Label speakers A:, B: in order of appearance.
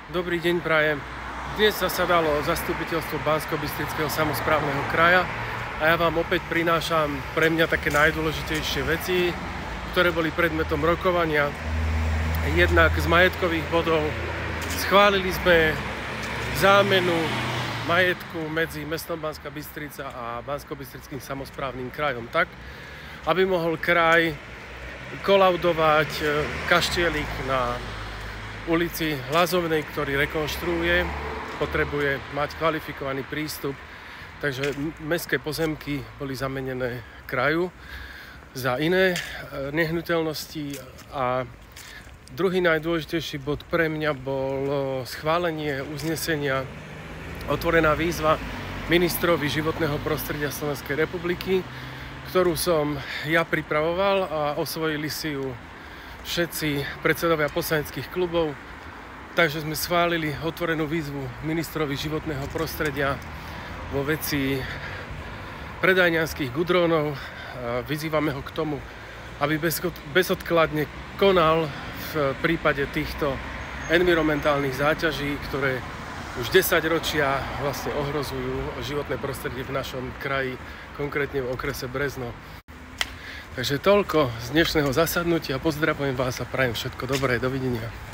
A: Dobrý deň prajem. Dnes zasadalo zastupiteľstvo Banskobystrického samosprávneho kraja a ja vám opäť prinášam pre mňa také najdôležitejšie veci, ktoré boli predmetom rokovania. Jednak z majetkových bodov schválili sme zámenu majetku medzi mestom Banská Bystrica a Banskobystrickým samosprávnym krajom tak, aby mohol kraj kolaudovať kaštielik na ulici Hlazovnej, ktorý rekonštruuje, potrebuje mať kvalifikovaný prístup, takže mestské pozemky boli zamenené kraju za iné nehnuteľnosti. A druhý najdôležitejší bod pre mňa bolo schválenie uznesenia otvorená výzva ministrovi životného prostredia Slovenskej republiky, ktorú som ja pripravoval a osvojili si ju všetci predsedovia poslaneckých klubov. Takže sme schválili otvorenú výzvu ministrovi životného prostredia vo veci predajňanských gudrónov. Vyzývame ho k tomu, aby bezodkladne konal v prípade týchto environmentálnych záťaží, ktoré už 10 ročia vlastne ohrozujú životné prostredie v našom kraji, konkrétne v okrese Brezno. Takže toľko z dnešného zasadnutia. Pozdravujem vás a prajem všetko dobré. Dovidenia.